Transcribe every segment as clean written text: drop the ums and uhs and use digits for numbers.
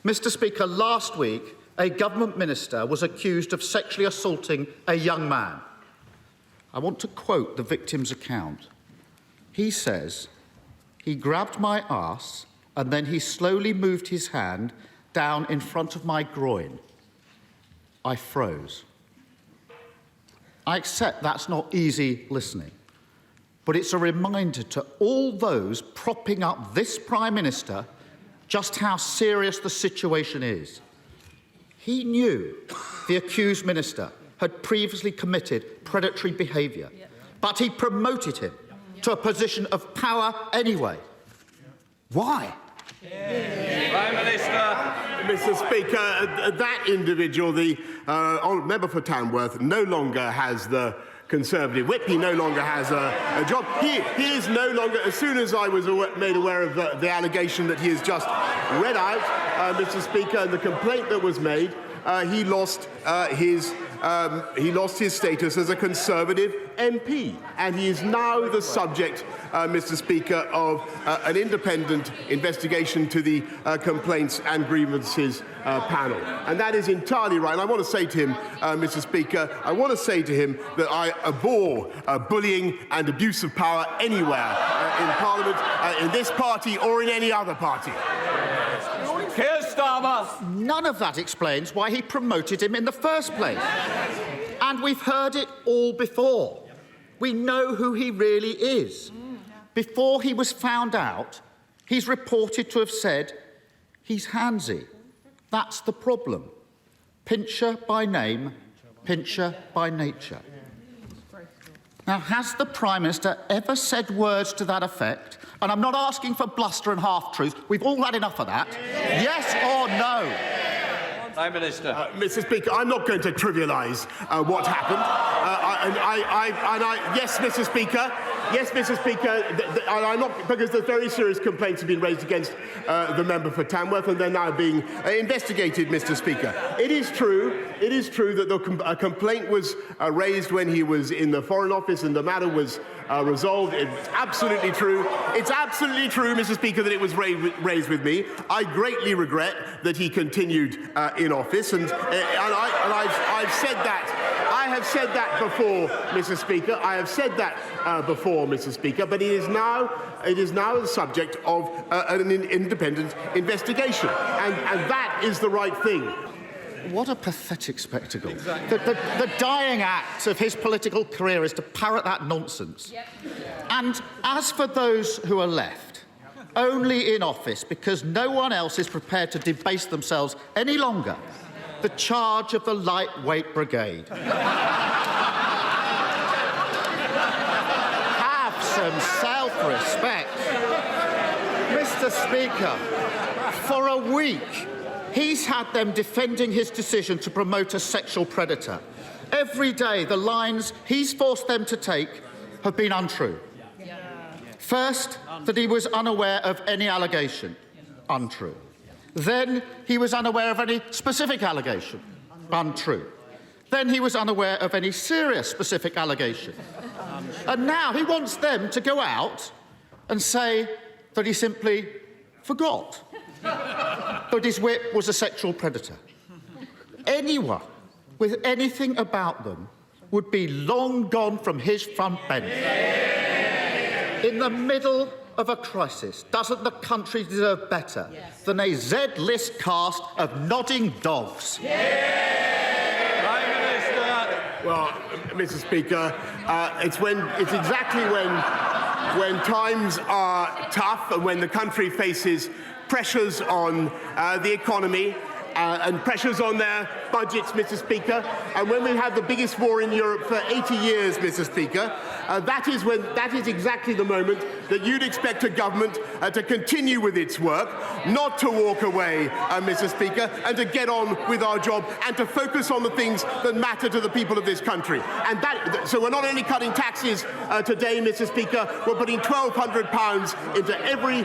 Mr. Speaker, last week, a government minister was accused of sexually assaulting a young man. I want to quote the victim's account. He says, "He grabbed my arse and then he slowly moved his hand down in front of my groin. I froze." I accept that's not easy listening, but it's a reminder to all those propping up this Prime Minister just how serious the situation is. He knew the accused minister had previously committed predatory behaviour, but he promoted him to a position of power anyway. Why? Prime Minister. Mr. Speaker, that individual, the member for Tamworth, no longer has the Conservative whip. He no longer has a job. He is no longer, as soon as I was made aware of the allegation that he has just read out, Mr. Speaker, and the complaint that was made, he lost his status as a Conservative MP, and he is now the subject, Mr. Speaker, of an independent investigation to the complaints and grievances panel. And that is entirely right. And I want to say to him, Mr. Speaker, I want to say to him that I abhor bullying and abuse of power anywhere in Parliament, in this party or in any other party. Keir Starmer. None of that explains why he promoted him in the first place. And we've heard it all before. We know who he really is. Before he was found out, he's reported to have said he's handsy. That's the problem. Pincher by name, pincher by nature. Now, has the Prime Minister ever said words to that effect? And I'm not asking for bluster and half-truths. We've all had enough of that. Yes or no? Prime Minister. Mr. Speaker, I'm not going to trivialise what happened. Yes, Mr. Speaker. Yes, Mr. Speaker, I'm not, because the very serious complaints have been raised against the member for Tamworth, and they're now being investigated, Mr. Speaker. It is true that a complaint was raised when he was in the Foreign Office, and the matter was resolved. It's absolutely true. It's absolutely true, Mr. Speaker, that it was raised with me. I greatly regret that he continued in office, and I've said that. I have said that before, Mr. Speaker. I have said that before, Mr. Speaker. But it is now the subject of an independent investigation, and that is the right thing. What a pathetic spectacle. Exactly. The dying act of his political career is to parrot that nonsense. Yep. And as for those who are left, only in office because no one else is prepared to debase themselves any longer, the charge of the lightweight brigade. Have some self-respect. Mr. Speaker, for a week, he's had them defending his decision to promote a sexual predator. Every day, the lines he's forced them to take have been untrue. First, that he was unaware of any allegation. Untrue. Then he was unaware of any specific allegation. Untrue. Then he was unaware of any serious specific allegation. And now he wants them to go out and say that he simply forgot that his whip was a sexual predator. Anyone with anything about them would be long gone from his front bench. In the middle of a crisis, doesn't the country deserve better than a Z-list cast of nodding dogs? Prime Minister. Well, Mr. Speaker, it's exactly when times are tough and when the country faces pressures on the economy and pressures on their budgets, Mr. Speaker, and when we have the biggest war in Europe for 80 years, Mr. Speaker, that is exactly the moment that you'd expect a government to continue with its work, not to walk away, Mr. Speaker, and to get on with our job and to focus on the things that matter to the people of this country. And so we're not only cutting taxes today, Mr. Speaker, we're putting £1,200 into every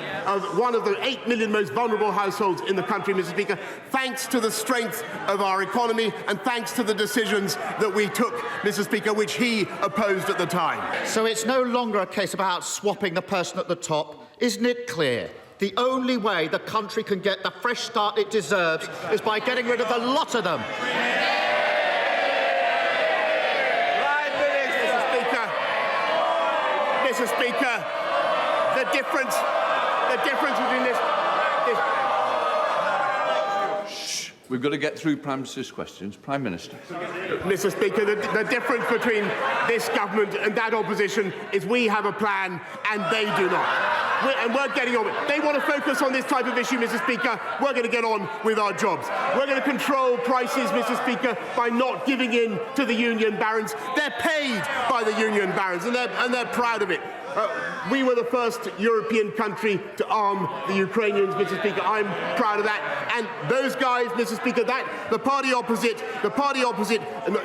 one of the 8 million most vulnerable households in the country, Mr. Speaker, thanks to the strength of our economy and thanks to the decisions that we took, Mr. Speaker, which he opposed at the time. So it's no longer a case about swapping the person at the top. Isn't it clear? The only way the country can get the fresh start it deserves is by getting rid of the lot of them. Mr. Speaker, the difference between this. We've got to get through Prime Minister's questions. Prime Minister. Mr. Speaker, the difference between this government and that opposition is we have a plan and they do not. We're getting on with it. They want to focus on this type of issue, Mr. Speaker. We're going to get on with our jobs. We're going to control prices, Mr. Speaker, by not giving in to the union barons. They're paid by the union barons, and they're proud of it. We were the first European country to arm the Ukrainians, Mr. Speaker. I'm proud of that. And those guys, Mr. Speaker, the party opposite,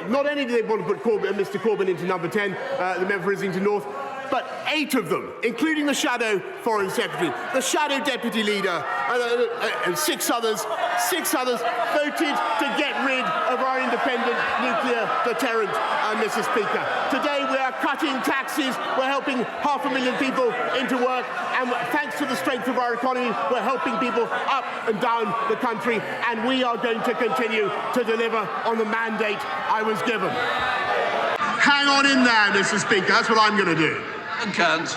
not only do they want to put Mr. Corbyn into number 10, the member for Islington North, but 8 of them, including the shadow foreign secretary, the shadow deputy leader, and 6 others voted to get rid of our independent nuclear deterrent, Mr. Speaker. Today we are cutting taxes, we're helping 500,000 people into work, and thanks to the strength of our economy, we're helping people up and down the country, and we are going to continue to deliver on the mandate I was given. Hang on in there, Mr. Speaker, that's what I'm going to do. And can't.